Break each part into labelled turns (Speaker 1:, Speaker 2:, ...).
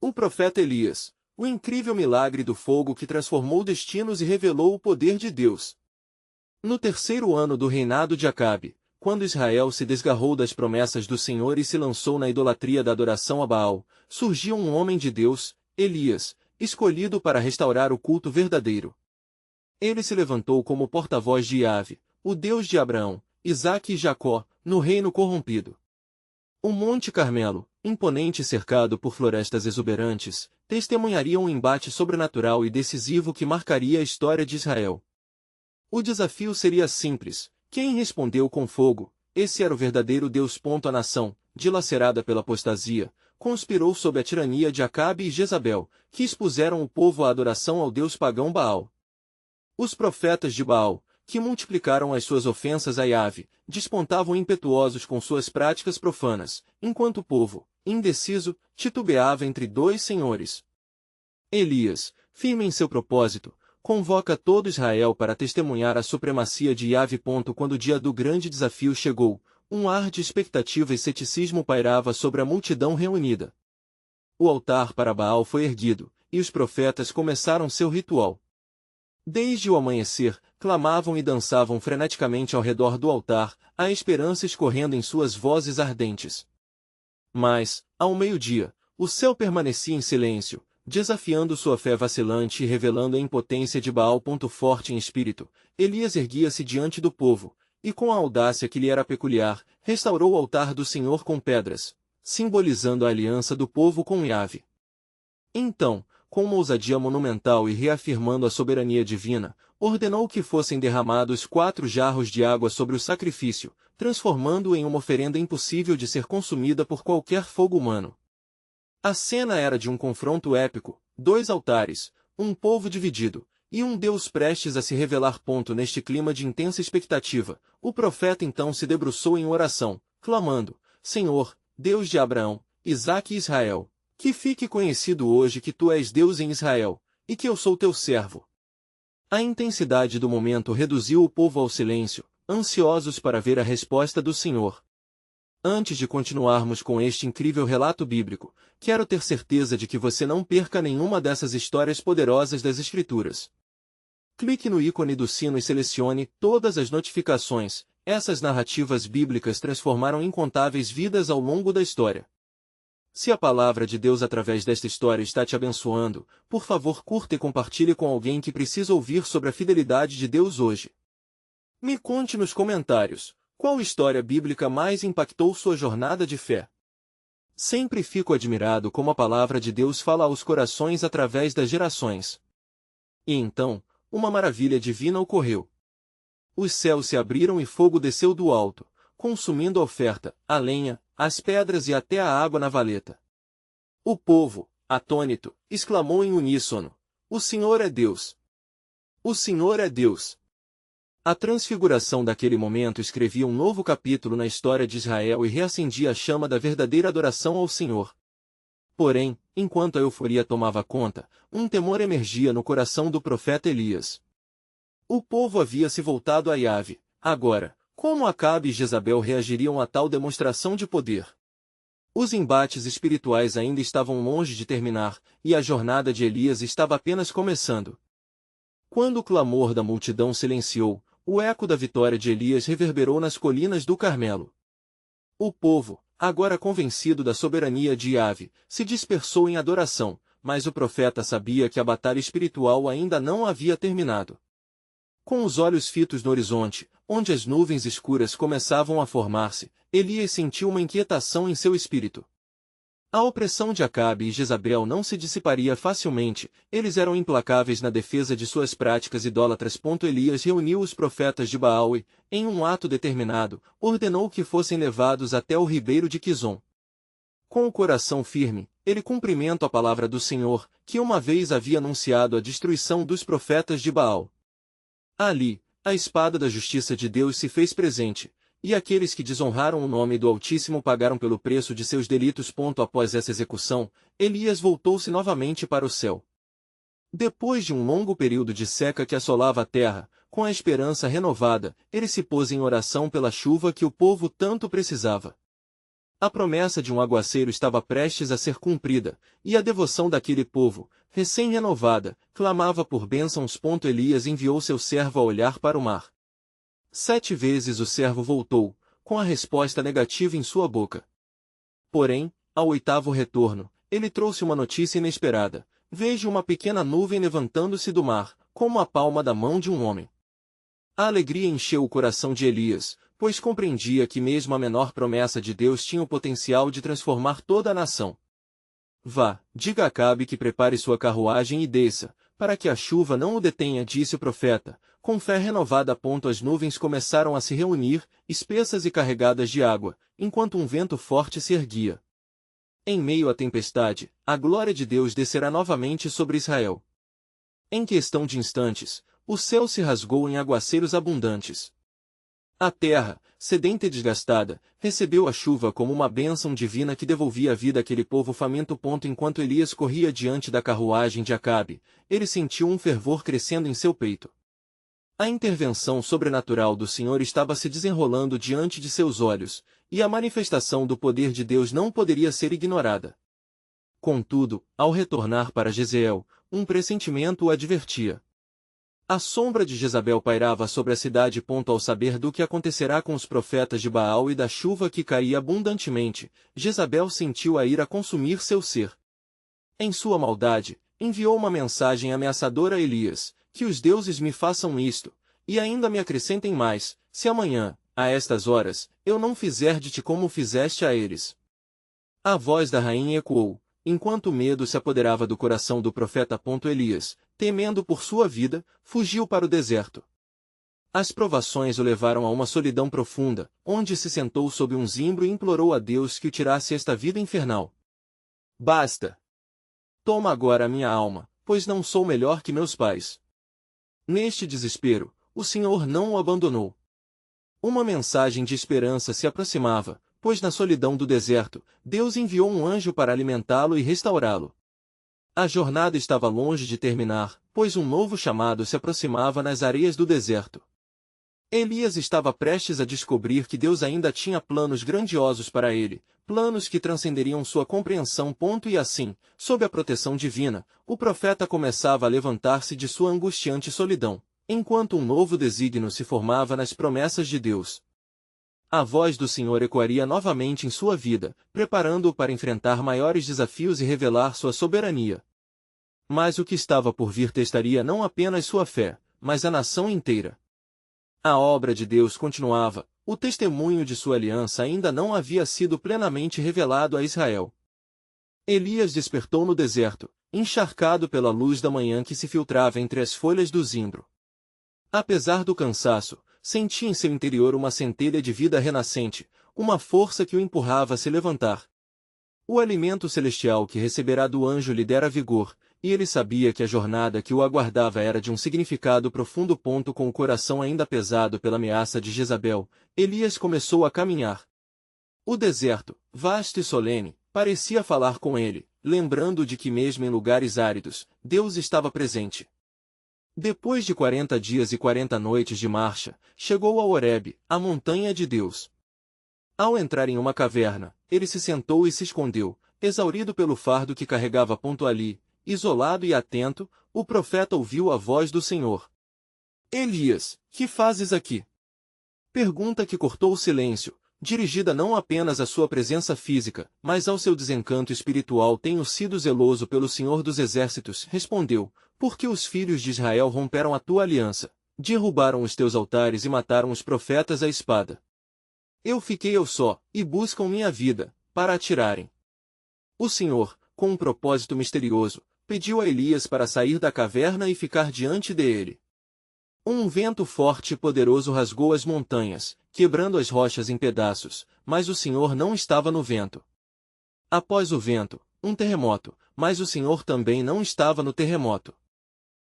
Speaker 1: O profeta Elias, o incrível milagre do fogo que transformou destinos e revelou o poder de Deus. No terceiro ano do reinado de Acabe, quando Israel se desgarrou das promessas do Senhor e se lançou na idolatria da adoração a Baal, surgiu um homem de Deus, Elias, escolhido para restaurar o culto verdadeiro. Ele se levantou como porta-voz de Yahvé, o Deus de Abraão, Isaque e Jacó, no reino corrompido. O Monte Carmelo, imponente e cercado por florestas exuberantes, testemunharia um embate sobrenatural e decisivo que marcaria a história de Israel. O desafio seria simples: quem respondeu com fogo, esse era o verdadeiro Deus. A nação, dilacerada pela apostasia, conspirou sob a tirania de Acabe e Jezabel, que expuseram o povo à adoração ao deus pagão Baal. Os profetas de Baal, que multiplicaram as suas ofensas a Yahvé, despontavam impetuosos com suas práticas profanas, enquanto o povo, indeciso, titubeava entre dois senhores. Elias, firme em seu propósito, convoca todo Israel para testemunhar a supremacia de Yahvé. Quando o dia do grande desafio chegou, um ar de expectativa e ceticismo pairava sobre a multidão reunida. O altar para Baal foi erguido, e os profetas começaram seu ritual. Desde o amanhecer, clamavam e dançavam freneticamente ao redor do altar, a esperança escorrendo em suas vozes ardentes. Mas, ao meio-dia, o céu permanecia em silêncio, desafiando sua fé vacilante e revelando a impotência de Baal. Forte em espírito, Elias erguia-se diante do povo, e com a audácia que lhe era peculiar, restaurou o altar do Senhor com pedras, simbolizando a aliança do povo com Yahvé. Então, com uma ousadia monumental e reafirmando a soberania divina, ordenou que fossem derramados 4 jarros de água sobre o sacrifício, transformando-o em uma oferenda impossível de ser consumida por qualquer fogo humano. A cena era de um confronto épico: 2 altares, um povo dividido, e um Deus prestes a se revelar. Neste clima de intensa expectativa, o profeta então se debruçou em oração, clamando: Senhor, Deus de Abraão, Isaque e Israel, que fique conhecido hoje que tu és Deus em Israel, e que eu sou teu servo. A intensidade do momento reduziu o povo ao silêncio, ansiosos para ver a resposta do Senhor. Antes de continuarmos com este incrível relato bíblico, quero ter certeza de que você não perca nenhuma dessas histórias poderosas das Escrituras. Clique no ícone do sino e selecione todas as notificações. Essas narrativas bíblicas transformaram incontáveis vidas ao longo da história. Se a palavra de Deus através desta história está te abençoando, por favor curta e compartilhe com alguém que precisa ouvir sobre a fidelidade de Deus hoje. Me conte nos comentários, qual história bíblica mais impactou sua jornada de fé? Sempre fico admirado como a palavra de Deus fala aos corações através das gerações. E então, uma maravilha divina ocorreu. Os céus se abriram e fogo desceu do alto, consumindo a oferta, a lenha, as pedras e até a água na valeta. O povo, atônito, exclamou em uníssono: O Senhor é Deus! O Senhor é Deus! A transfiguração daquele momento escrevia um novo capítulo na história de Israel e reacendia a chama da verdadeira adoração ao Senhor. Porém, enquanto a euforia tomava conta, um temor emergia no coração do profeta Elias. O povo havia se voltado a Yahvé. Agora, como Acabe e Jezabel reagiriam a tal demonstração de poder? Os embates espirituais ainda estavam longe de terminar, e a jornada de Elias estava apenas começando. Quando o clamor da multidão silenciou, o eco da vitória de Elias reverberou nas colinas do Carmelo. O povo, agora convencido da soberania de Yahvé, se dispersou em adoração, mas o profeta sabia que a batalha espiritual ainda não havia terminado. Com os olhos fitos no horizonte, onde as nuvens escuras começavam a formar-se, Elias sentiu uma inquietação em seu espírito. A opressão de Acabe e Jezabel não se dissiparia facilmente, eles eram implacáveis na defesa de suas práticas idólatras. Elias reuniu os profetas de Baal e, em um ato determinado, ordenou que fossem levados até o ribeiro de Quizon. Com o coração firme, ele cumprimenta a palavra do Senhor, que uma vez havia anunciado a destruição dos profetas de Baal. Ali, a espada da justiça de Deus se fez presente, e aqueles que desonraram o nome do Altíssimo pagaram pelo preço de seus delitos. Após essa execução, Elias voltou-se novamente para o céu. Depois de um longo período de seca que assolava a terra, com a esperança renovada, ele se pôs em oração pela chuva que o povo tanto precisava. A promessa de um aguaceiro estava prestes a ser cumprida, e a devoção daquele povo, recém-renovada, clamava por bênçãos. Elias enviou seu servo a olhar para o mar. 7 vezes o servo voltou, com a resposta negativa em sua boca. Porém, ao 8º retorno, ele trouxe uma notícia inesperada. Vejo uma pequena nuvem levantando-se do mar, como a palma da mão de um homem. A alegria encheu o coração de Elias, pois compreendia que mesmo a menor promessa de Deus tinha o potencial de transformar toda a nação. Vá, diga a Acabe que prepare sua carruagem e desça, para que a chuva não o detenha, disse o profeta. Com fé renovada. As nuvens começaram a se reunir, espessas e carregadas de água, enquanto um vento forte se erguia. Em meio à tempestade, a glória de Deus descerá novamente sobre Israel. Em questão de instantes, o céu se rasgou em aguaceiros abundantes. A terra, sedenta e desgastada, recebeu a chuva como uma bênção divina que devolvia a vida àquele povo faminto. Enquanto Elias corria diante da carruagem de Acabe, ele sentiu um fervor crescendo em seu peito. A intervenção sobrenatural do Senhor estava se desenrolando diante de seus olhos, e a manifestação do poder de Deus não poderia ser ignorada. Contudo, ao retornar para Jezreel, um pressentimento o advertia. A sombra de Jezabel pairava sobre a cidade. Ao saber do que acontecerá com os profetas de Baal e da chuva que caía abundantemente, Jezabel sentiu a ira consumir seu ser. Em sua maldade, enviou uma mensagem ameaçadora a Elias: que os deuses me façam isto, e ainda me acrescentem mais, se amanhã, a estas horas, eu não fizer de ti como fizeste a eles. A voz da rainha ecoou, enquanto o medo se apoderava do coração do profeta. Elias, temendo por sua vida, fugiu para o deserto. As provações o levaram a uma solidão profunda, onde se sentou sob um zimbro e implorou a Deus que o tirasse esta vida infernal. Basta! Toma agora a minha alma, pois não sou melhor que meus pais. Neste desespero, o Senhor não o abandonou. Uma mensagem de esperança se aproximava, pois na solidão do deserto, Deus enviou um anjo para alimentá-lo e restaurá-lo. A jornada estava longe de terminar, pois um novo chamado se aproximava nas areias do deserto. Elias estava prestes a descobrir que Deus ainda tinha planos grandiosos para ele, planos que transcenderiam sua compreensão. E assim, sob a proteção divina, o profeta começava a levantar-se de sua angustiante solidão, enquanto um novo desígnio se formava nas promessas de Deus. A voz do Senhor ecoaria novamente em sua vida, preparando-o para enfrentar maiores desafios e revelar sua soberania. Mas o que estava por vir testaria não apenas sua fé, mas a nação inteira. A obra de Deus continuava, o testemunho de sua aliança ainda não havia sido plenamente revelado a Israel. Elias despertou no deserto, encharcado pela luz da manhã que se filtrava entre as folhas do zimbro. Apesar do cansaço, sentia em seu interior uma centelha de vida renascente, uma força que o empurrava a se levantar. O alimento celestial que receberá do anjo lhe dera vigor, e ele sabia que a jornada que o aguardava era de um significado profundo. Com o coração ainda pesado pela ameaça de Jezabel, Elias começou a caminhar. O deserto, vasto e solene, parecia falar com ele, lembrando de que mesmo em lugares áridos, Deus estava presente. Depois de 40 dias e 40 noites de marcha, chegou a Horebe, a montanha de Deus. Ao entrar em uma caverna, ele se sentou e se escondeu, exaurido pelo fardo que carregava. Ali, isolado e atento, o profeta ouviu a voz do Senhor. Elias, que fazes aqui? Pergunta que cortou o silêncio, dirigida não apenas à sua presença física, mas ao seu desencanto espiritual. Tenho sido zeloso pelo Senhor dos Exércitos, respondeu, porque os filhos de Israel romperam a tua aliança, derrubaram os teus altares e mataram os profetas à espada. Eu fiquei eu só, e buscam minha vida, para a tirarem. O Senhor, com um propósito misterioso, pediu a Elias para sair da caverna e ficar diante dele. Um vento forte e poderoso rasgou as montanhas, quebrando as rochas em pedaços, mas o Senhor não estava no vento. Após o vento, um terremoto, mas o Senhor também não estava no terremoto.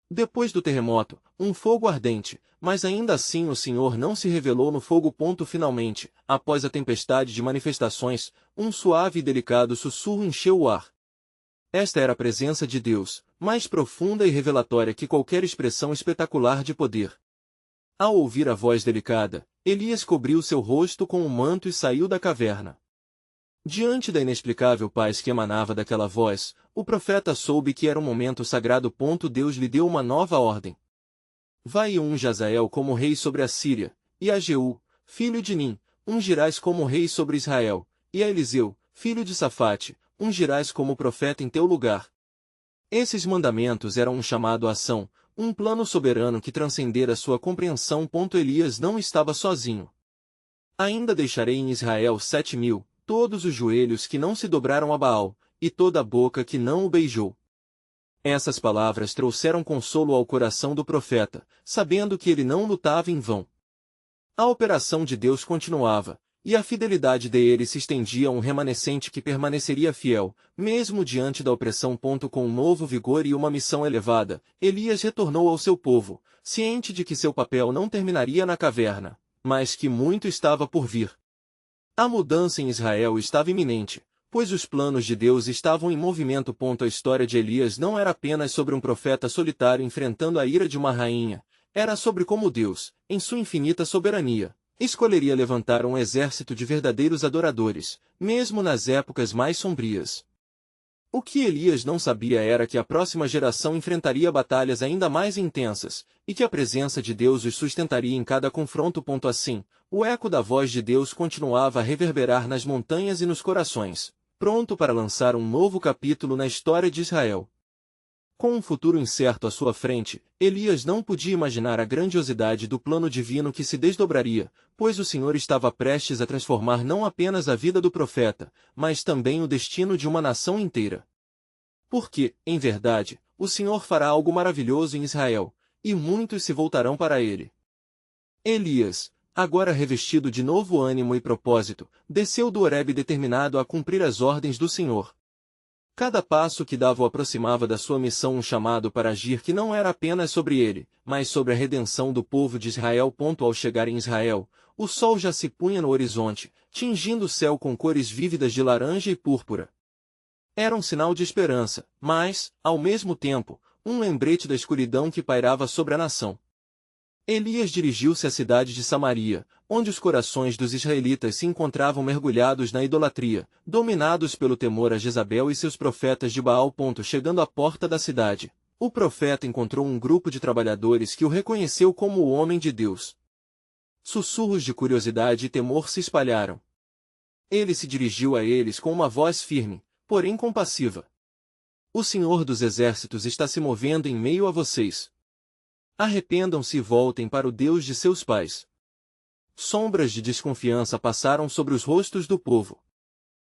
Speaker 1: Depois do terremoto, um fogo ardente, mas ainda assim o Senhor não se revelou no fogo. Finalmente, após a tempestade de manifestações, um suave e delicado sussurro encheu o ar. Esta era a presença de Deus, mais profunda e revelatória que qualquer expressão espetacular de poder. Ao ouvir a voz delicada, Elias cobriu seu rosto com um manto e saiu da caverna. Diante da inexplicável paz que emanava daquela voz, o profeta soube que era um momento sagrado. Deus lhe deu uma nova ordem. Vai e unge Azael como rei sobre a Síria, e a Jeú, filho de Nim, ungirás como rei sobre Israel, e a Eliseu, filho de Safate, ungirás como profeta em teu lugar. Esses mandamentos eram um chamado à ação, um plano soberano que transcendera sua compreensão. Elias não estava sozinho. Ainda deixarei em Israel 7.000, todos os joelhos que não se dobraram a Baal, e toda a boca que não o beijou. Essas palavras trouxeram consolo ao coração do profeta, sabendo que ele não lutava em vão. A operação de Deus continuava, e a fidelidade dele se estendia a um remanescente que permaneceria fiel, mesmo diante da opressão. Com um novo vigor e uma missão elevada, Elias retornou ao seu povo, ciente de que seu papel não terminaria na caverna, mas que muito estava por vir. A mudança em Israel estava iminente, pois os planos de Deus estavam em movimento. A história de Elias não era apenas sobre um profeta solitário enfrentando a ira de uma rainha, era sobre como Deus, em sua infinita soberania, escolheria levantar um exército de verdadeiros adoradores, mesmo nas épocas mais sombrias. O que Elias não sabia era que a próxima geração enfrentaria batalhas ainda mais intensas, e que a presença de Deus os sustentaria em cada confronto. Assim, o eco da voz de Deus continuava a reverberar nas montanhas e nos corações, pronto para lançar um novo capítulo na história de Israel. Com um futuro incerto à sua frente, Elias não podia imaginar a grandiosidade do plano divino que se desdobraria, pois o Senhor estava prestes a transformar não apenas a vida do profeta, mas também o destino de uma nação inteira. Porque, em verdade, o Senhor fará algo maravilhoso em Israel, e muitos se voltarão para ele. Elias, agora revestido de novo ânimo e propósito, desceu do Horebe determinado a cumprir as ordens do Senhor. Cada passo que dava o aproximava da sua missão, um chamado para agir que não era apenas sobre ele, mas sobre a redenção do povo de Israel. Ao chegar em Israel, o sol já se punha no horizonte, tingindo o céu com cores vívidas de laranja e púrpura. Era um sinal de esperança, mas, ao mesmo tempo, um lembrete da escuridão que pairava sobre a nação. Elias dirigiu-se à cidade de Samaria, onde os corações dos israelitas se encontravam mergulhados na idolatria, dominados pelo temor a Jezabel e seus profetas de Baal. Chegando à porta da cidade, o profeta encontrou um grupo de trabalhadores que o reconheceu como o homem de Deus. Sussurros de curiosidade e temor se espalharam. Ele se dirigiu a eles com uma voz firme, porém compassiva. O Senhor dos Exércitos está se movendo em meio a vocês. Arrependam-se e voltem para o Deus de seus pais. Sombras de desconfiança passaram sobre os rostos do povo.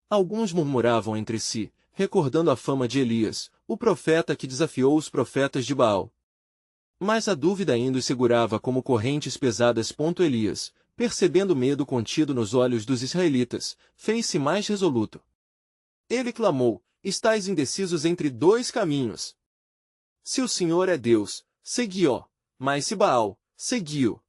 Speaker 1: Alguns murmuravam entre si, recordando a fama de Elias, o profeta que desafiou os profetas de Baal. Mas a dúvida ainda os segurava como correntes pesadas. Elias, percebendo o medo contido nos olhos dos israelitas, fez-se mais resoluto. Ele clamou: estais indecisos entre dois caminhos. Se o Senhor é Deus, segui-o, mas se Baal, segui-o.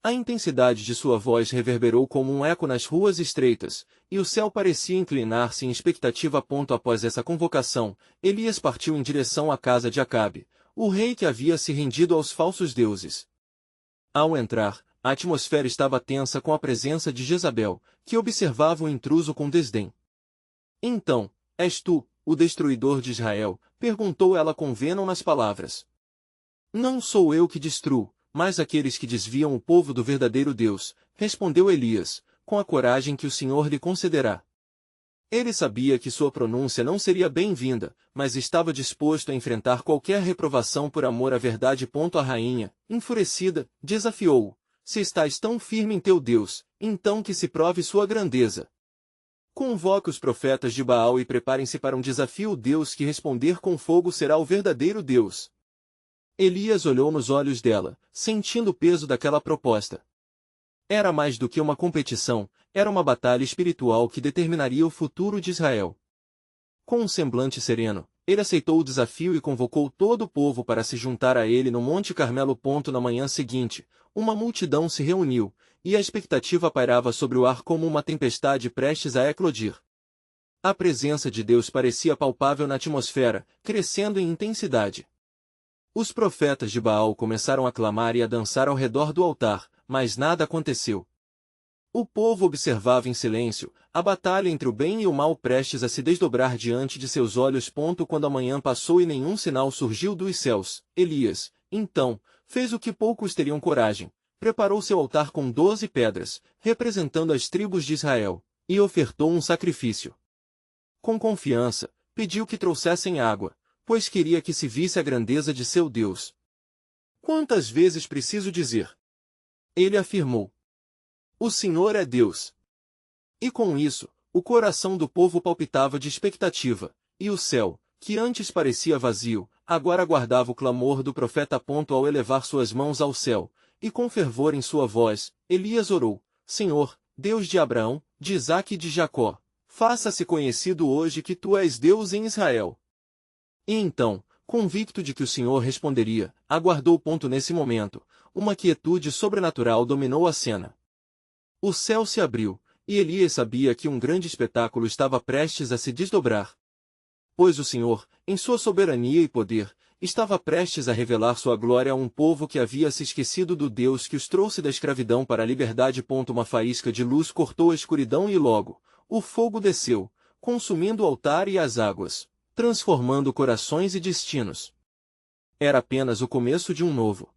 Speaker 1: A intensidade de sua voz reverberou como um eco nas ruas estreitas, e o céu parecia inclinar-se em expectativa. Após essa convocação, Elias partiu em direção à casa de Acabe, o rei que havia se rendido aos falsos deuses. Ao entrar, a atmosfera estava tensa com a presença de Jezabel, que observava o intruso com desdém. Então, és tu, o destruidor de Israel? Perguntou ela com venom nas palavras. Não sou eu que destruo, mas aqueles que desviam o povo do verdadeiro Deus, respondeu Elias, com a coragem que o Senhor lhe concederá. Ele sabia que sua pronúncia não seria bem-vinda, mas estava disposto a enfrentar qualquer reprovação por amor à verdade. A rainha, enfurecida, desafiou-o: se estás tão firme em teu Deus, então que se prove sua grandeza. Convoque os profetas de Baal e preparem-se para um desafio. O Deus que responder com fogo será o verdadeiro Deus. Elias olhou nos olhos dela, sentindo o peso daquela proposta. Era mais do que uma competição, era uma batalha espiritual que determinaria o futuro de Israel. Com um semblante sereno, ele aceitou o desafio e convocou todo o povo para se juntar a ele no Monte Carmelo. Na manhã seguinte, uma multidão se reuniu, e a expectativa pairava sobre o ar como uma tempestade prestes a eclodir. A presença de Deus parecia palpável na atmosfera, crescendo em intensidade. Os profetas de Baal começaram a clamar e a dançar ao redor do altar, mas nada aconteceu. O povo observava em silêncio a batalha entre o bem e o mal prestes a se desdobrar diante de seus olhos. Quando a manhã passou e nenhum sinal surgiu dos céus, Elias, então, fez o que poucos teriam coragem. Preparou seu altar com 12 pedras, representando as tribos de Israel, e ofertou um sacrifício. Com confiança, pediu que trouxessem água, pois queria que se visse a grandeza de seu Deus. Quantas vezes preciso dizer? Ele afirmou. O Senhor é Deus. E com isso, o coração do povo palpitava de expectativa, e o céu, que antes parecia vazio, agora aguardava o clamor do profeta. Ao elevar suas mãos ao céu, e com fervor em sua voz, Elias orou: Senhor, Deus de Abraão, de Isaque e de Jacó, faça-se conhecido hoje que tu és Deus em Israel. E então, convicto de que o Senhor responderia, aguardou. Nesse momento, uma quietude sobrenatural dominou a cena. O céu se abriu, e Elias sabia que um grande espetáculo estava prestes a se desdobrar. Pois o Senhor, em sua soberania e poder, estava prestes a revelar sua glória a um povo que havia se esquecido do Deus que os trouxe da escravidão para a liberdade. Uma faísca de luz cortou a escuridão e logo, o fogo desceu, consumindo o altar e as águas, transformando corações e destinos. Era apenas o começo de um novo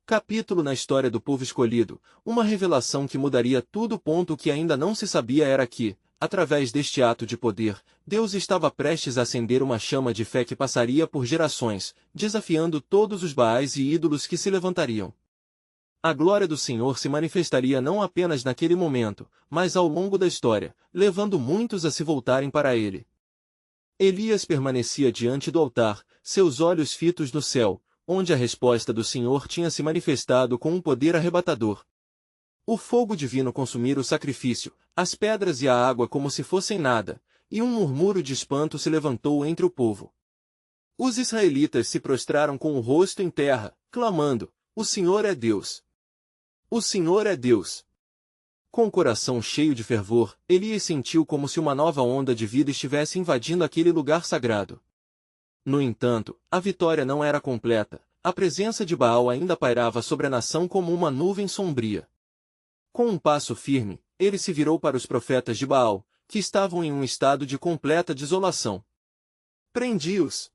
Speaker 1: capítulo na história do povo escolhido, uma revelação que mudaria tudo. O que ainda não se sabia era que, através deste ato de poder, Deus estava prestes a acender uma chama de fé que passaria por gerações, desafiando todos os Baais e ídolos que se levantariam. A glória do Senhor se manifestaria não apenas naquele momento, mas ao longo da história, levando muitos a se voltarem para ele. Elias permanecia diante do altar, seus olhos fitos no céu, onde a resposta do Senhor tinha se manifestado com um poder arrebatador. O fogo divino consumira o sacrifício, as pedras e a água como se fossem nada, e um murmúrio de espanto se levantou entre o povo. Os israelitas se prostraram com o rosto em terra, clamando: O Senhor é Deus! O Senhor é Deus! Com o coração cheio de fervor, Elias sentiu como se uma nova onda de vida estivesse invadindo aquele lugar sagrado. No entanto, a vitória não era completa, a presença de Baal ainda pairava sobre a nação como uma nuvem sombria. Com um passo firme, ele se virou para os profetas de Baal, que estavam em um estado de completa desolação. Prendi-os!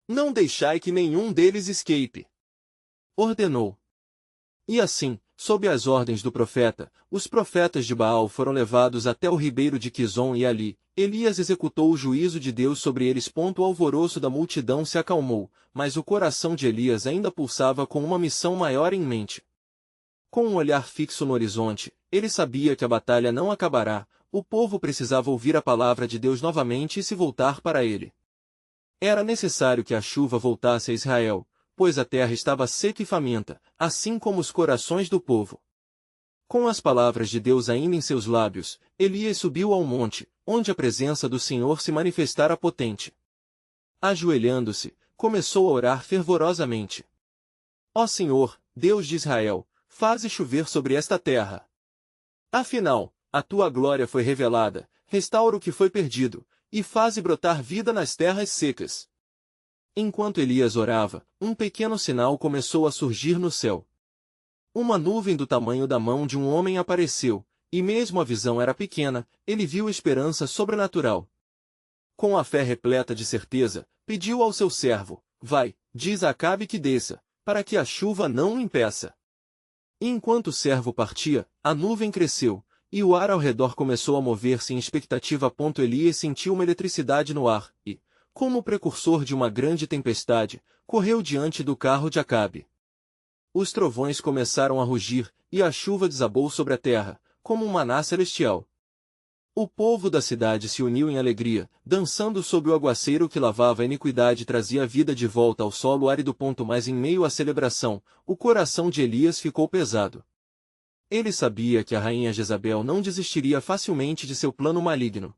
Speaker 1: Não deixai que nenhum deles escape! Ordenou. E assim, sob as ordens do profeta, os profetas de Baal foram levados até o ribeiro de Quizon e ali, Elias executou o juízo de Deus sobre eles. O alvoroço da multidão se acalmou, mas o coração de Elias ainda pulsava com uma missão maior em mente. Com um olhar fixo no horizonte, ele sabia que a batalha não acabará, o povo precisava ouvir a palavra de Deus novamente e se voltar para ele. Era necessário que a chuva voltasse a Israel, pois a terra estava seca e faminta, assim como os corações do povo. Com as palavras de Deus ainda em seus lábios, Elias subiu ao monte, onde a presença do Senhor se manifestara potente. Ajoelhando-se, começou a orar fervorosamente. Ó Senhor, Deus de Israel, faze chover sobre esta terra. Afinal, a tua glória foi revelada, restaura o que foi perdido, e faze brotar vida nas terras secas. Enquanto Elias orava, um pequeno sinal começou a surgir no céu. Uma nuvem do tamanho da mão de um homem apareceu, e mesmo a visão era pequena, ele viu esperança sobrenatural. Com a fé repleta de certeza, pediu ao seu servo: Vai, diz a Acabe que desça, para que a chuva não o impeça. E enquanto o servo partia, a nuvem cresceu, e o ar ao redor começou a mover-se em expectativa. Elias sentiu uma eletricidade no ar, e, como precursor de uma grande tempestade, correu diante do carro de Acabe. Os trovões começaram a rugir, e a chuva desabou sobre a terra, como um maná celestial. O povo da cidade se uniu em alegria, dançando sob o aguaceiro que lavava a iniquidade e trazia a vida de volta ao solo árido. Mas em meio à celebração, o coração de Elias ficou pesado. Ele sabia que a rainha Jezabel não desistiria facilmente de seu plano maligno.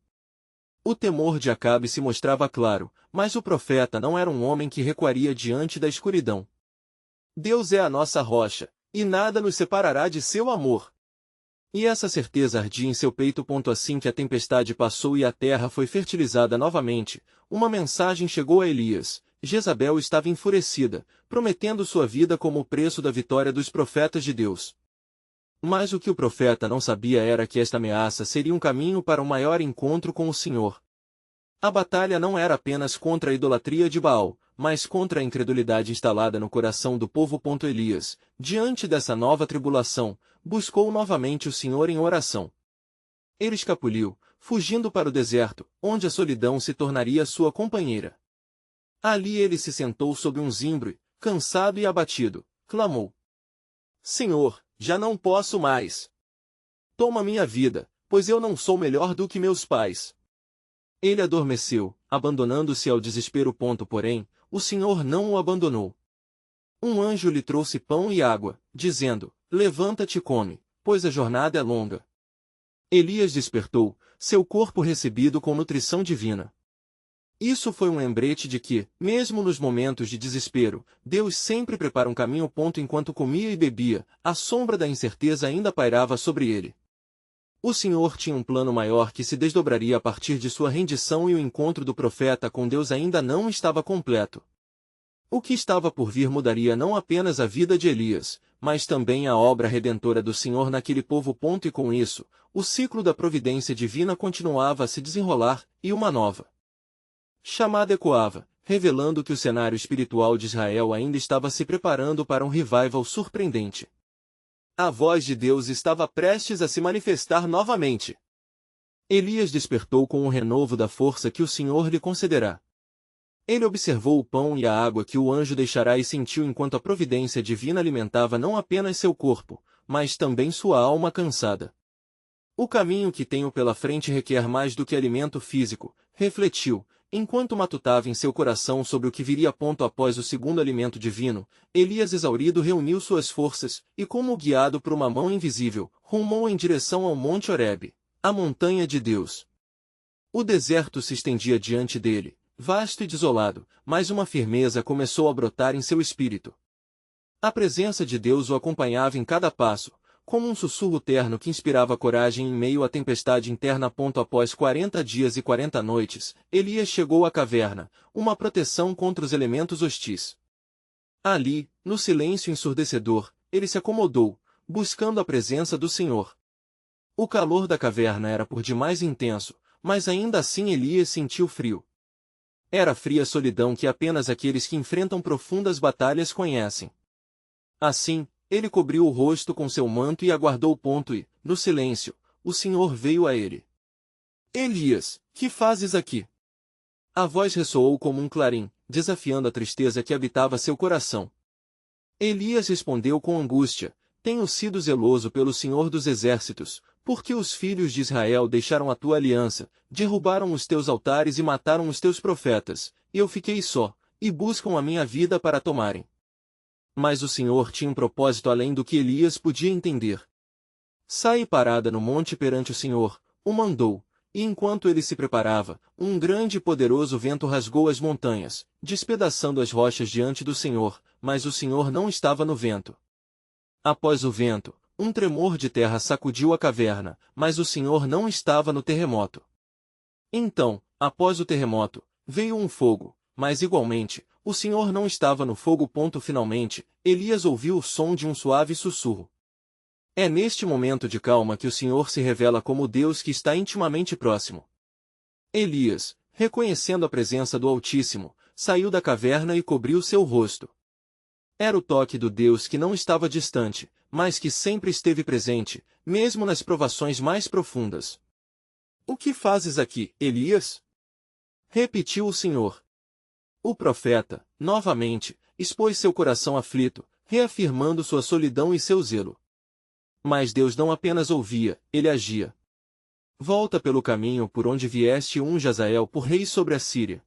Speaker 1: O temor de Acabe se mostrava claro, mas o profeta não era um homem que recuaria diante da escuridão. Deus é a nossa rocha, e nada nos separará de seu amor. E essa certeza ardia em seu peito. Assim que a tempestade passou e a terra foi fertilizada novamente, uma mensagem chegou a Elias: Jezabel estava enfurecida, prometendo sua vida como o preço da vitória dos profetas de Deus. Mas o que o profeta não sabia era que esta ameaça seria um caminho para um maior encontro com o Senhor. A batalha não era apenas contra a idolatria de Baal, mas contra a incredulidade instalada no coração do povo. Elias, diante dessa nova tribulação, buscou novamente o Senhor em oração. Ele escapuliu, fugindo para o deserto, onde a solidão se tornaria sua companheira. Ali ele se sentou sob um zimbro e, cansado e abatido, clamou: Senhor, já não posso mais. Toma minha vida, pois eu não sou melhor do que meus pais. Ele adormeceu, abandonando-se ao desespero. Porém, o Senhor não o abandonou. Um anjo lhe trouxe pão e água, dizendo: Levanta-te e come, pois a jornada é longa. Elias despertou, seu corpo recebido com nutrição divina. Isso foi um lembrete de que, mesmo nos momentos de desespero, Deus sempre prepara um caminho. Enquanto comia e bebia, a sombra da incerteza ainda pairava sobre ele. O Senhor tinha um plano maior que se desdobraria a partir de sua rendição, e o encontro do profeta com Deus ainda não estava completo. O que estava por vir mudaria não apenas a vida de Elias, mas também a obra redentora do Senhor naquele povo. E com isso, o ciclo da providência divina continuava a se desenrolar, e uma nova chamada ecoava, revelando que o cenário espiritual de Israel ainda estava se preparando para um revival surpreendente. A voz de Deus estava prestes a se manifestar novamente. Elias despertou com o renovo da força que o Senhor lhe concederá. Ele observou o pão e a água que o anjo deixará e sentiu enquanto a providência divina alimentava não apenas seu corpo, mas também sua alma cansada. O caminho que tenho pela frente requer mais do que alimento físico, refletiu, enquanto matutava em seu coração sobre o que viria. Após o segundo alimento divino, Elias exaurido reuniu suas forças, e como guiado por uma mão invisível, rumou em direção ao Monte Horebe, a montanha de Deus. O deserto se estendia diante dele, vasto e desolado, mas uma firmeza começou a brotar em seu espírito. A presença de Deus o acompanhava em cada passo, como um sussurro terno que inspirava coragem em meio à tempestade interna. Após 40 dias e 40 noites, Elias chegou à caverna, uma proteção contra os elementos hostis. Ali, no silêncio ensurdecedor, ele se acomodou, buscando a presença do Senhor. O calor da caverna era por demais intenso, mas ainda assim Elias sentiu frio. Era a fria solidão que apenas aqueles que enfrentam profundas batalhas conhecem. Assim, ele cobriu o rosto com seu manto e aguardou. E, no silêncio, o Senhor veio a ele. Elias, que fazes aqui? A voz ressoou como um clarim, desafiando a tristeza que habitava seu coração. Elias respondeu com angústia: Tenho sido zeloso pelo Senhor dos Exércitos, porque os filhos de Israel deixaram a tua aliança, derrubaram os teus altares e mataram os teus profetas, e eu fiquei só, e buscam a minha vida para tomarem. Mas o Senhor tinha um propósito além do que Elias podia entender. Sai parada no monte perante o Senhor, o mandou, e enquanto ele se preparava, um grande e poderoso vento rasgou as montanhas, despedaçando as rochas diante do Senhor, mas o Senhor não estava no vento. Após o vento, um tremor de terra sacudiu a caverna, mas o Senhor não estava no terremoto. Então, após o terremoto, veio um fogo, mas igualmente, o Senhor não estava no fogo. Finalmente, Elias ouviu o som de um suave sussurro. É neste momento de calma que o Senhor se revela como Deus que está intimamente próximo. Elias, reconhecendo a presença do Altíssimo, saiu da caverna e cobriu seu rosto. Era o toque do Deus que não estava distante, mas que sempre esteve presente, mesmo nas provações mais profundas. O que fazes aqui, Elias? Repetiu o Senhor. O profeta, novamente, expôs seu coração aflito, reafirmando sua solidão e seu zelo. Mas Deus não apenas ouvia, ele agia. Volta pelo caminho por onde vieste e unge Azael por rei sobre a Síria.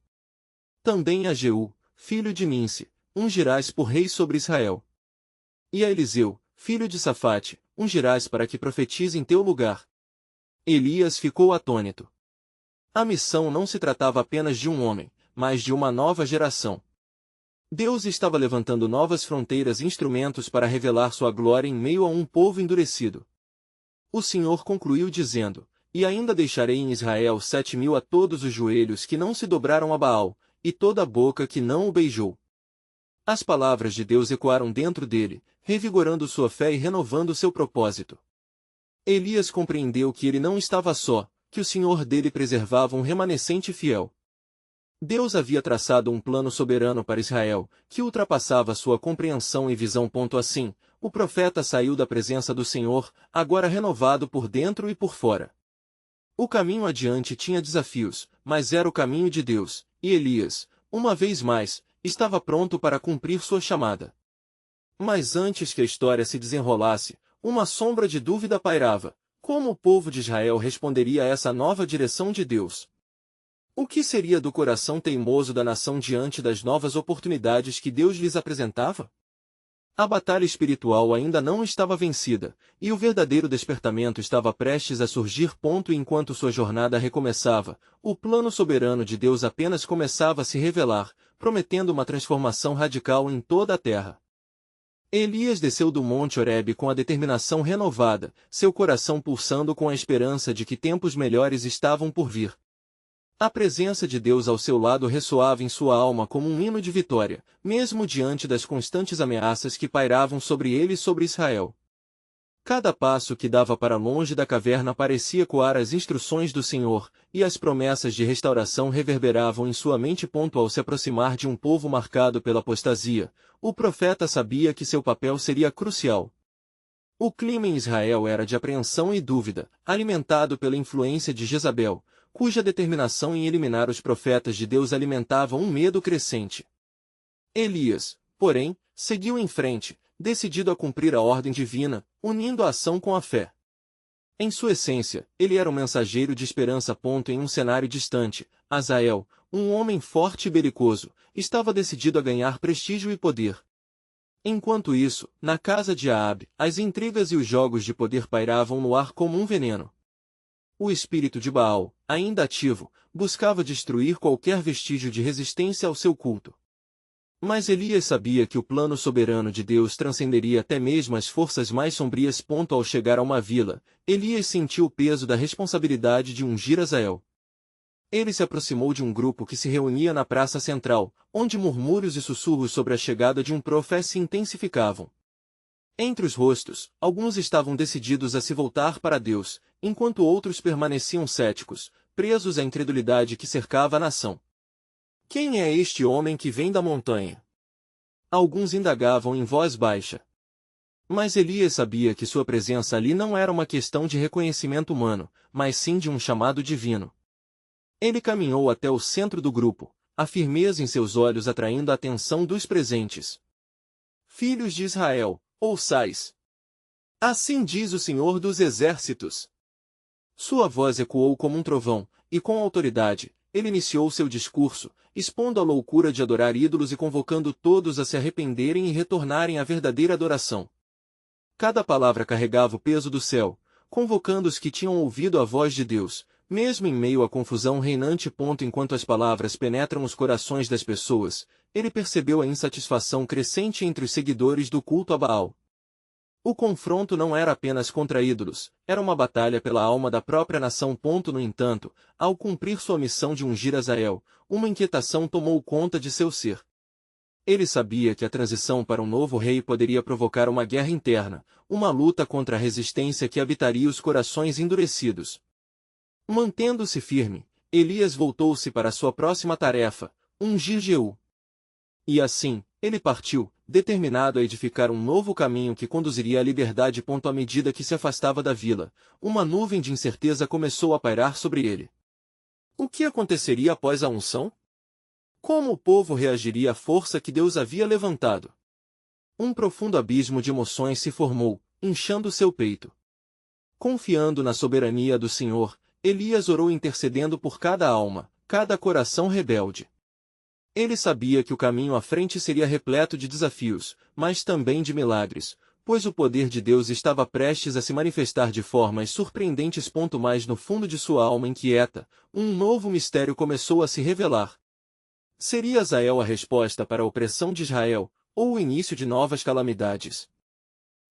Speaker 1: Também a Jeú, filho de Ninsi, ungirás por rei sobre Israel. E a Eliseu, filho de Safate, ungirás para que profetize em teu lugar. Elias ficou atônito. A missão não se tratava apenas de um homem, mas de uma nova geração. Deus estava levantando novas fronteiras e instrumentos para revelar sua glória em meio a um povo endurecido. O Senhor concluiu dizendo: E ainda deixarei em Israel 7.000 a todos os joelhos que não se dobraram a Baal, e toda a boca que não o beijou. As palavras de Deus ecoaram dentro dele, revigorando sua fé e renovando seu propósito. Elias compreendeu que ele não estava só, que o Senhor dele preservava um remanescente fiel. Deus havia traçado um plano soberano para Israel, que ultrapassava sua compreensão e visão. Assim, o profeta saiu da presença do Senhor, agora renovado por dentro e por fora. O caminho adiante tinha desafios, mas era o caminho de Deus, e Elias, uma vez mais, estava pronto para cumprir sua chamada. Mas antes que a história se desenrolasse, uma sombra de dúvida pairava: como o povo de Israel responderia a essa nova direção de Deus? O que seria do coração teimoso da nação diante das novas oportunidades que Deus lhes apresentava? A batalha espiritual ainda não estava vencida, e o verdadeiro despertamento estava prestes a surgir. Enquanto sua jornada recomeçava, o plano soberano de Deus apenas começava a se revelar, prometendo uma transformação radical em toda a terra. Elias desceu do Monte Horebe com a determinação renovada, seu coração pulsando com a esperança de que tempos melhores estavam por vir. A presença de Deus ao seu lado ressoava em sua alma como um hino de vitória, mesmo diante das constantes ameaças que pairavam sobre ele e sobre Israel. Cada passo que dava para longe da caverna parecia ecoar as instruções do Senhor, e as promessas de restauração reverberavam em sua mente. Ao se aproximar de um povo marcado pela apostasia, o profeta sabia que seu papel seria crucial. O clima em Israel era de apreensão e dúvida, alimentado pela influência de Jezabel, cuja determinação em eliminar os profetas de Deus alimentava um medo crescente. Elias, porém, seguiu em frente, decidido a cumprir a ordem divina, unindo a ação com a fé. Em sua essência, ele era um mensageiro de esperança. Em um cenário distante, Azael, um homem forte e belicoso, estava decidido a ganhar prestígio e poder. Enquanto isso, na casa de Aabe, as intrigas e os jogos de poder pairavam no ar como um veneno. O espírito de Baal, ainda ativo, buscava destruir qualquer vestígio de resistência ao seu culto. Mas Elias sabia que o plano soberano de Deus transcenderia até mesmo as forças mais sombrias. Ao chegar a uma vila, Elias sentiu o peso da responsabilidade de ungir Azael. Ele se aproximou de um grupo que se reunia na praça central, onde murmúrios e sussurros sobre a chegada de um profeta se intensificavam. Entre os rostos, alguns estavam decididos a se voltar para Deus, enquanto outros permaneciam céticos, presos à incredulidade que cercava a nação. Quem é este homem que vem da montanha? Alguns indagavam em voz baixa. Mas Elias sabia que sua presença ali não era uma questão de reconhecimento humano, mas sim de um chamado divino. Ele caminhou até o centro do grupo, a firmeza em seus olhos atraindo a atenção dos presentes. Filhos de Israel, ouçais! Assim diz o Senhor dos Exércitos. Sua voz ecoou como um trovão, e com autoridade, ele iniciou seu discurso, expondo a loucura de adorar ídolos e convocando todos a se arrependerem e retornarem à verdadeira adoração. Cada palavra carregava o peso do céu, convocando os que tinham ouvido a voz de Deus, mesmo em meio à confusão reinante. Enquanto as palavras penetram os corações das pessoas, ele percebeu a insatisfação crescente entre os seguidores do culto a Baal. O confronto não era apenas contra ídolos, era uma batalha pela alma da própria nação. No entanto, ao cumprir sua missão de ungir Azael, uma inquietação tomou conta de seu ser. Ele sabia que a transição para um novo rei poderia provocar uma guerra interna, uma luta contra a resistência que habitaria os corações endurecidos. Mantendo-se firme, Elias voltou-se para sua próxima tarefa, ungir Jeú. E assim, ele partiu, determinado a edificar um novo caminho que conduziria à liberdade. À medida que se afastava da vila, uma nuvem de incerteza começou a pairar sobre ele. O que aconteceria após a unção? Como o povo reagiria à força que Deus havia levantado? Um profundo abismo de emoções se formou, inchando seu peito. Confiando na soberania do Senhor, Elias orou intercedendo por cada alma, cada coração rebelde. Ele sabia que o caminho à frente seria repleto de desafios, mas também de milagres, pois o poder de Deus estava prestes a se manifestar de formas surpreendentes. Mas no fundo de sua alma inquieta, um novo mistério começou a se revelar. Seria Azael a resposta para a opressão de Israel, ou o início de novas calamidades?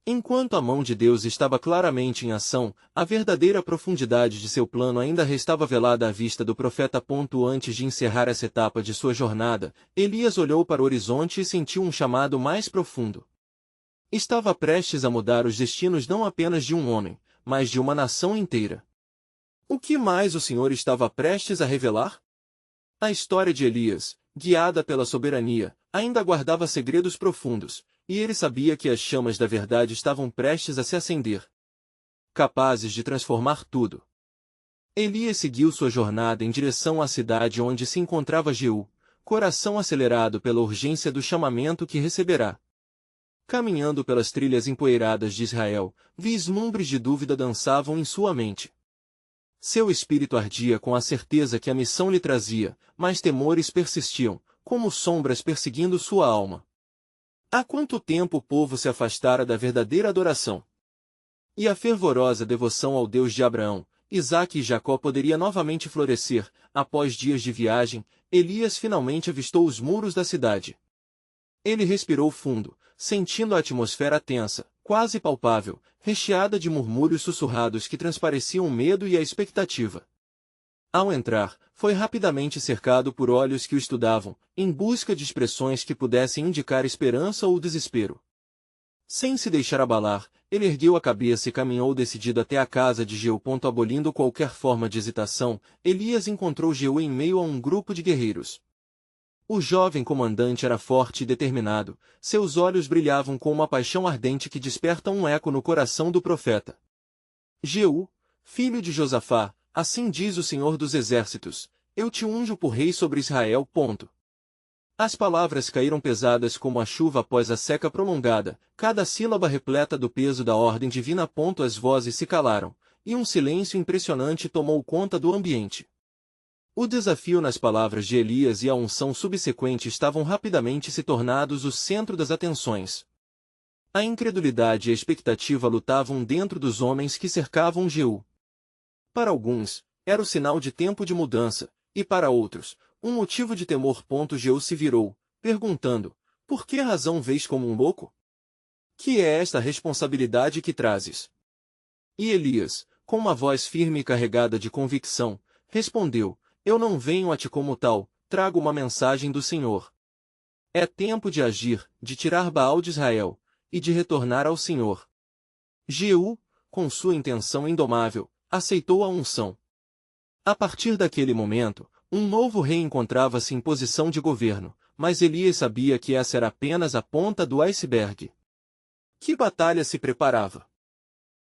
Speaker 1: Enquanto a mão de Deus estava claramente em ação, a verdadeira profundidade de seu plano ainda restava velada à vista do profeta. Antes de encerrar essa etapa de sua jornada, Elias olhou para o horizonte e sentiu um chamado mais profundo. Estava prestes a mudar os destinos não apenas de um homem, mas de uma nação inteira. O que mais o Senhor estava prestes a revelar? A história de Elias, guiada pela soberania, ainda guardava segredos profundos, e ele sabia que as chamas da verdade estavam prestes a se acender, capazes de transformar tudo. Elias seguiu sua jornada em direção à cidade onde se encontrava Jeú, coração acelerado pela urgência do chamamento que receberá. Caminhando pelas trilhas empoeiradas de Israel, vislumbres de dúvida dançavam em sua mente. Seu espírito ardia com a certeza que a missão lhe trazia, mas temores persistiam, como sombras perseguindo sua alma. Há quanto tempo o povo se afastara da verdadeira adoração? E a fervorosa devoção ao Deus de Abraão, Isaque e Jacó poderia novamente florescer. Após dias de viagem, Elias finalmente avistou os muros da cidade. Ele respirou fundo, sentindo a atmosfera tensa, quase palpável, recheada de murmúrios sussurrados que transpareciam o medo e a expectativa. Ao entrar, foi rapidamente cercado por olhos que o estudavam, em busca de expressões que pudessem indicar esperança ou desespero. Sem se deixar abalar, ele ergueu a cabeça e caminhou decidido até a casa de Jeú. Abolindo qualquer forma de hesitação, Elias encontrou Jeú em meio a um grupo de guerreiros. O jovem comandante era forte e determinado, seus olhos brilhavam com uma paixão ardente que desperta um eco no coração do profeta. Jeú, filho de Josafá, assim diz o Senhor dos Exércitos, eu te unjo por rei sobre Israel. As palavras caíram pesadas como a chuva após a seca prolongada, cada sílaba repleta do peso da ordem divina. As vozes se calaram, e um silêncio impressionante tomou conta do ambiente. O desafio nas palavras de Elias e a unção subsequente estavam rapidamente se tornados o centro das atenções. A incredulidade e a expectativa lutavam dentro dos homens que cercavam Jeú. Para alguns, era o sinal de tempo de mudança, e para outros, um motivo de temor. Jeú se virou, perguntando, por que razão vês como um louco? Que é esta responsabilidade que trazes? E Elias, com uma voz firme e carregada de convicção, respondeu, eu não venho a ti como tal, trago uma mensagem do Senhor. É tempo de agir, de tirar Baal de Israel, e de retornar ao Senhor. Jeú, com sua intenção indomável, aceitou a unção. A partir daquele momento, um novo rei encontrava-se em posição de governo, mas Elias sabia que essa era apenas a ponta do iceberg. Que batalha se preparava?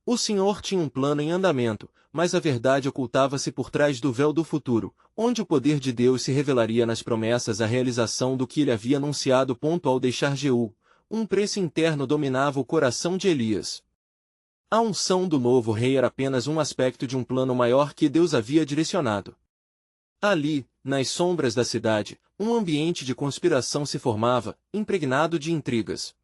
Speaker 1: O Senhor tinha um plano em andamento, mas a verdade ocultava-se por trás do véu do futuro, onde o poder de Deus se revelaria nas promessas à realização do que ele havia anunciado. Ao deixar Jeú, um preço interno dominava o coração de Elias. A unção do novo rei era apenas um aspecto de um plano maior que Deus havia direcionado. Ali, nas sombras da cidade, um ambiente de conspiração se formava, impregnado de intrigas.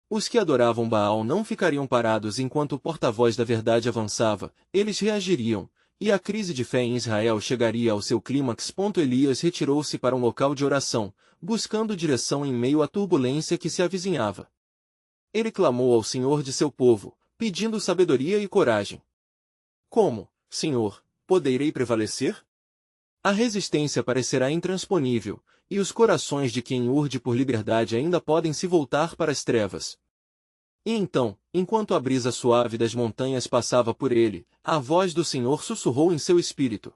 Speaker 1: Os que adoravam Baal não ficariam parados enquanto o porta-voz da verdade avançava, eles reagiriam, e a crise de fé em Israel chegaria ao seu clímax. Elias retirou-se para um local de oração, buscando direção em meio à turbulência que se avizinhava. Ele clamou ao Senhor de seu povo, pedindo sabedoria e coragem. Como, Senhor, poderei prevalecer? A resistência parecerá intransponível, e os corações de quem urde por liberdade ainda podem se voltar para as trevas. E então, enquanto a brisa suave das montanhas passava por ele, a voz do Senhor sussurrou em seu espírito.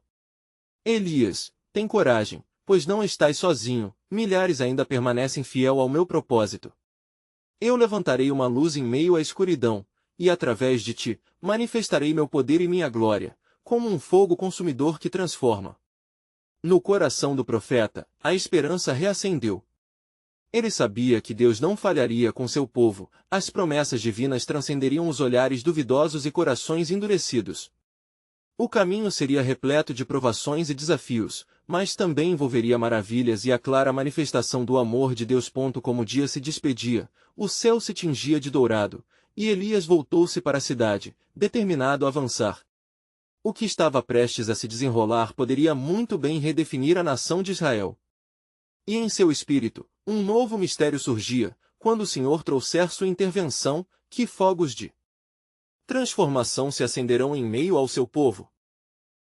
Speaker 1: Elias, tem coragem, pois não estás sozinho, milhares ainda permanecem fiel ao meu propósito. Eu levantarei uma luz em meio à escuridão, e através de ti, manifestarei meu poder e minha glória, como um fogo consumidor que transforma. No coração do profeta, a esperança reacendeu. Ele sabia que Deus não falharia com seu povo, as promessas divinas transcenderiam os olhares duvidosos e corações endurecidos. O caminho seria repleto de provações e desafios, mas também envolveria maravilhas e a clara manifestação do amor de Deus. Como o dia se despedia, o céu se tingia de dourado, e Elias voltou-se para a cidade, determinado a avançar. O que estava prestes a se desenrolar poderia muito bem redefinir a nação de Israel. E em seu espírito, um novo mistério surgia, quando o Senhor trouxer sua intervenção, que fogos de transformação se acenderão em meio ao seu povo.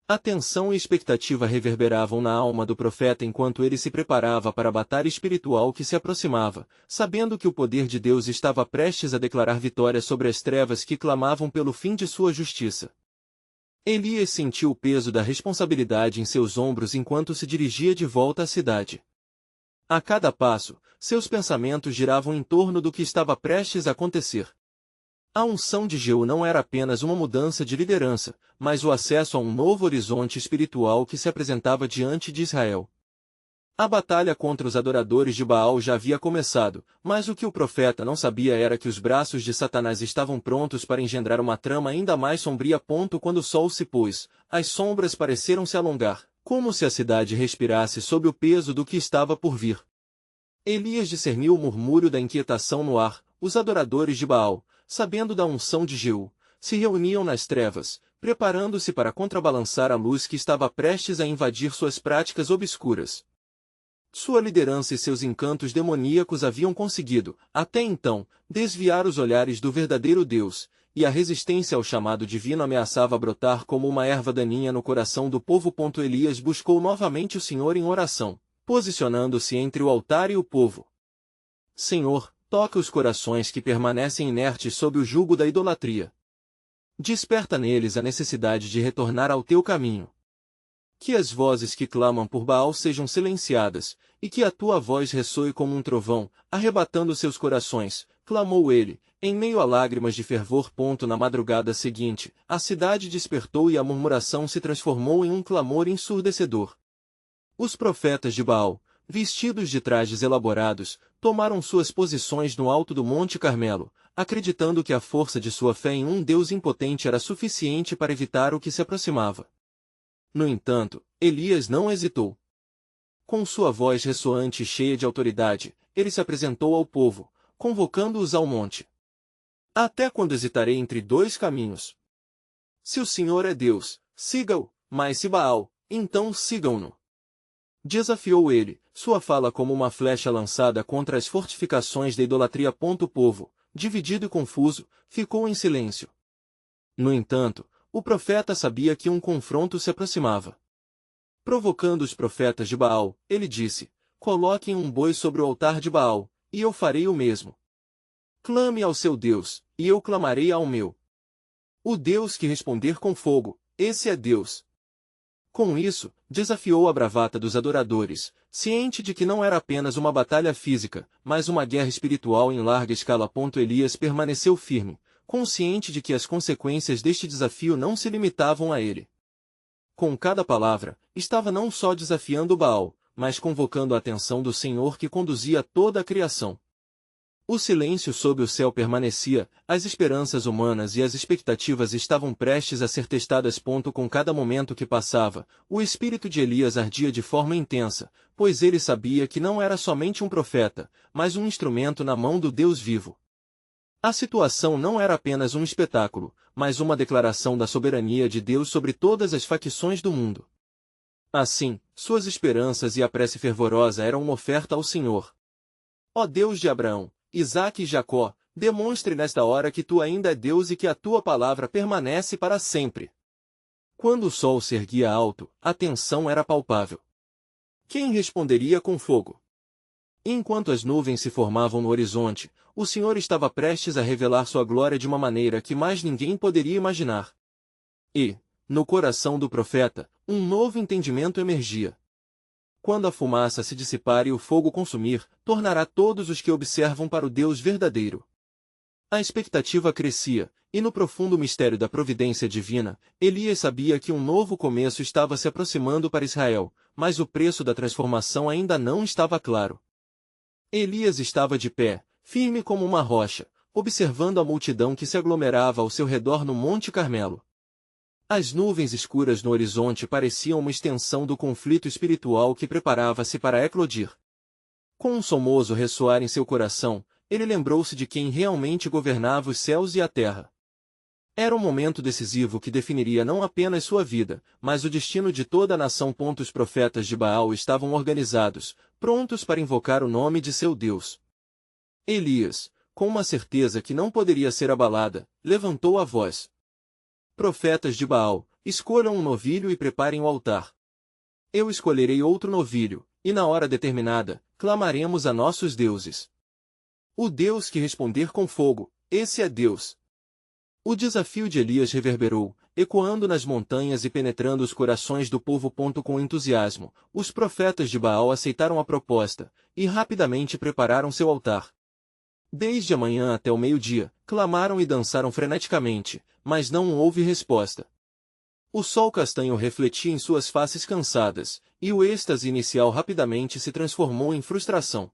Speaker 1: A tensão e expectativa reverberavam na alma do profeta enquanto ele se preparava para a batalha espiritual que se aproximava, sabendo que o poder de Deus estava prestes a declarar vitória sobre as trevas que clamavam pelo fim de sua justiça. Elias sentiu o peso da responsabilidade em seus ombros enquanto se dirigia de volta à cidade. A cada passo, seus pensamentos giravam em torno do que estava prestes a acontecer. A unção de Jeú não era apenas uma mudança de liderança, mas o acesso a um novo horizonte espiritual que se apresentava diante de Israel. A batalha contra os adoradores de Baal já havia começado, mas o que o profeta não sabia era que os braços de Satanás estavam prontos para engendrar uma trama ainda mais sombria. Quando o sol se pôs, as sombras pareceram se alongar, como se a cidade respirasse sob o peso do que estava por vir. Elias discerniu o murmúrio da inquietação no ar. Os adoradores de Baal, sabendo da unção de Jeú, se reuniam nas trevas, preparando-se para contrabalançar a luz que estava prestes a invadir suas práticas obscuras. Sua liderança e seus encantos demoníacos haviam conseguido, até então, desviar os olhares do verdadeiro Deus, e a resistência ao chamado divino ameaçava brotar como uma erva daninha no coração do povo. Elias buscou novamente o Senhor em oração, posicionando-se entre o altar e o povo. Senhor, toca os corações que permanecem inertes sob o jugo da idolatria. Desperta neles a necessidade de retornar ao teu caminho. Que as vozes que clamam por Baal sejam silenciadas, e que a tua voz ressoe como um trovão, arrebatando seus corações, clamou ele, em meio a lágrimas de fervor. Na madrugada seguinte, a cidade despertou e a murmuração se transformou em um clamor ensurdecedor. Os profetas de Baal, vestidos de trajes elaborados, tomaram suas posições no alto do Monte Carmelo, acreditando que a força de sua fé em um Deus impotente era suficiente para evitar o que se aproximava. No entanto, Elias não hesitou. Com sua voz ressoante e cheia de autoridade, ele se apresentou ao povo, convocando-os ao monte. Até quando hesitarei entre dois caminhos? Se o Senhor é Deus, siga-o, mas se Baal, então sigam-no. Desafiou ele, sua fala como uma flecha lançada contra as fortificações da idolatria. O povo, dividido e confuso, ficou em silêncio. No entanto, o profeta sabia que um confronto se aproximava. Provocando os profetas de Baal, ele disse: coloquem um boi sobre o altar de Baal, e eu farei o mesmo. Clame ao seu Deus, e eu clamarei ao meu. O Deus que responder com fogo, esse é Deus. Com isso, desafiou a bravata dos adoradores, ciente de que não era apenas uma batalha física, mas uma guerra espiritual em larga escala. Elias permaneceu firme, consciente de que as consequências deste desafio não se limitavam a ele. Com cada palavra, estava não só desafiando Baal, mas convocando a atenção do Senhor que conduzia toda a criação. O silêncio sob o céu permanecia, as esperanças humanas e as expectativas estavam prestes a ser testadas. Com cada momento que passava, o espírito de Elias ardia de forma intensa, pois ele sabia que não era somente um profeta, mas um instrumento na mão do Deus vivo. A situação não era apenas um espetáculo, mas uma declaração da soberania de Deus sobre todas as facções do mundo. Assim, suas esperanças e a prece fervorosa eram uma oferta ao Senhor. Ó Deus de Abraão, Isaque e Jacó, demonstre nesta hora que tu ainda é Deus e que a tua palavra permanece para sempre. Quando o sol se erguia alto, a tensão era palpável. Quem responderia com fogo? Enquanto as nuvens se formavam no horizonte, o Senhor estava prestes a revelar sua glória de uma maneira que mais ninguém poderia imaginar. E, no coração do profeta, um novo entendimento emergia. Quando a fumaça se dissipar e o fogo consumir, tornará todos os que observam para o Deus verdadeiro. A expectativa crescia, e no profundo mistério da providência divina, Elias sabia que um novo começo estava se aproximando para Israel, mas o preço da transformação ainda não estava claro. Elias estava de pé, firme como uma rocha, observando a multidão que se aglomerava ao seu redor no Monte Carmelo. As nuvens escuras no horizonte pareciam uma extensão do conflito espiritual que preparava-se para eclodir. Com um somoso ressoar em seu coração, ele lembrou-se de quem realmente governava os céus e a terra. Era um momento decisivo que definiria não apenas sua vida, mas o destino de toda a nação. Os profetas de Baal estavam organizados, prontos para invocar o nome de seu Deus. Elias, com uma certeza que não poderia ser abalada, levantou a voz. Profetas de Baal, escolham um novilho e preparem o altar. Eu escolherei outro novilho, e na hora determinada, clamaremos a nossos deuses. O Deus que responder com fogo, esse é Deus. O desafio de Elias reverberou, ecoando nas montanhas e penetrando os corações do povo. Com entusiasmo, os profetas de Baal aceitaram a proposta, e rapidamente prepararam seu altar. Desde a manhã até o meio-dia, clamaram e dançaram freneticamente, mas não houve resposta. O sol castanho refletia em suas faces cansadas, e o êxtase inicial rapidamente se transformou em frustração.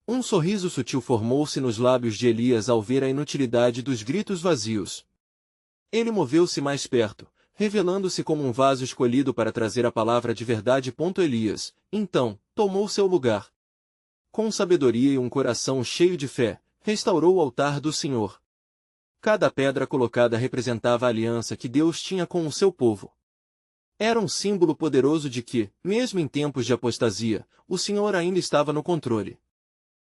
Speaker 1: Um sorriso sutil formou-se nos lábios de Elias ao ver a inutilidade dos gritos vazios. Ele moveu-se mais perto, revelando-se como um vaso escolhido para trazer a palavra de verdade. Elias, então, tomou seu lugar. Com sabedoria e um coração cheio de fé, restaurou o altar do Senhor. Cada pedra colocada representava a aliança que Deus tinha com o seu povo. Era um símbolo poderoso de que, mesmo em tempos de apostasia, o Senhor ainda estava no controle.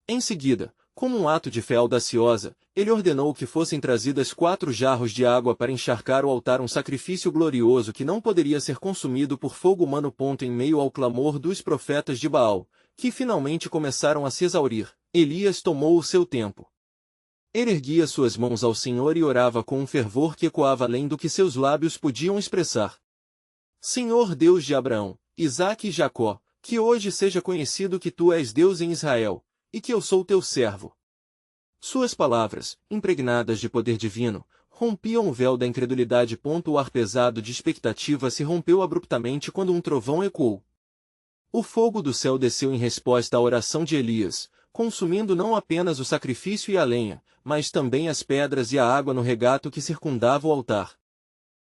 Speaker 1: Em seguida, como um ato de fé audaciosa, ele ordenou que fossem trazidas 4 jarros de água para encharcar o altar, um sacrifício glorioso que não poderia ser consumido por fogo humano. Em meio ao clamor dos profetas de Baal, que finalmente começaram a se exaurir, Elias tomou o seu tempo. Ele erguia suas mãos ao Senhor e orava com um fervor que ecoava além do que seus lábios podiam expressar. Senhor Deus de Abraão, Isaque e Jacó, que hoje seja conhecido que tu és Deus em Israel, e que eu sou teu servo. Suas palavras, impregnadas de poder divino, rompiam o véu da incredulidade. O ar pesado de expectativa se rompeu abruptamente quando um trovão ecoou. O fogo do céu desceu em resposta à oração de Elias, consumindo não apenas o sacrifício e a lenha, mas também as pedras e a água no regato que circundava o altar.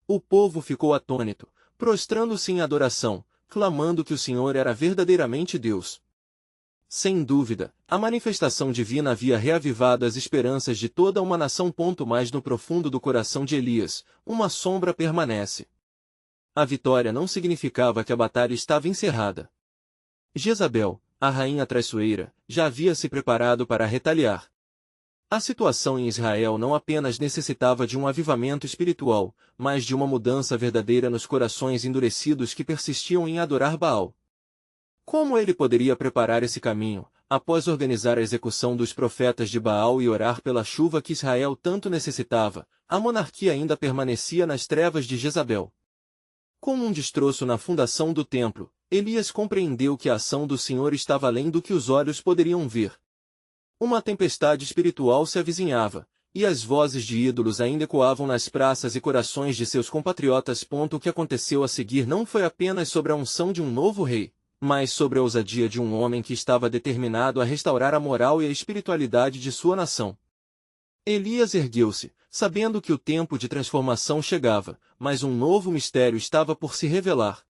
Speaker 1: O povo ficou atônito, prostrando-se em adoração, clamando que o Senhor era verdadeiramente Deus. Sem dúvida, a manifestação divina havia reavivado as esperanças de toda uma nação. Mas no profundo do coração de Elias, uma sombra permanece. A vitória não significava que a batalha estava encerrada. Jezabel, a rainha traiçoeira, já havia se preparado para retaliar. A situação em Israel não apenas necessitava de um avivamento espiritual, mas de uma mudança verdadeira nos corações endurecidos que persistiam em adorar Baal. Como ele poderia preparar esse caminho, após organizar a execução dos profetas de Baal e orar pela chuva que Israel tanto necessitava? A monarquia ainda permanecia nas trevas de Jezabel. Como um destroço na fundação do templo, Elias compreendeu que a ação do Senhor estava além do que os olhos poderiam ver. Uma tempestade espiritual se avizinhava, e as vozes de ídolos ainda ecoavam nas praças e corações de seus compatriotas. O que aconteceu a seguir não foi apenas sobre a unção de um novo rei, mas sobre a ousadia de um homem que estava determinado a restaurar a moral e a espiritualidade de sua nação. Elias ergueu-se, sabendo que o tempo de transformação chegava, mas um novo mistério estava por se revelar.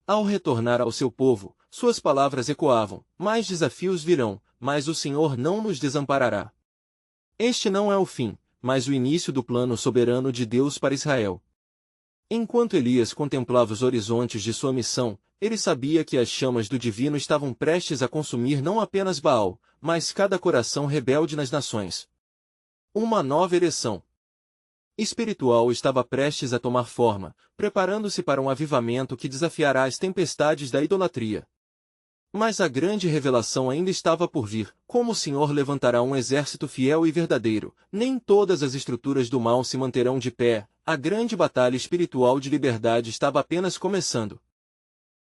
Speaker 1: Ao retornar ao seu povo, suas palavras ecoavam: mais desafios virão, mas o Senhor não nos desamparará. Este não é o fim, mas o início do plano soberano de Deus para Israel. Enquanto Elias contemplava os horizontes de sua missão, ele sabia que as chamas do divino estavam prestes a consumir não apenas Baal, mas cada coração rebelde nas nações. Uma nova ereção espiritual estava prestes a tomar forma, preparando-se para um avivamento que desafiará as tempestades da idolatria. Mas a grande revelação ainda estava por vir: como o Senhor levantará um exército fiel e verdadeiro, nem todas as estruturas do mal se manterão de pé. A grande batalha espiritual de liberdade estava apenas começando.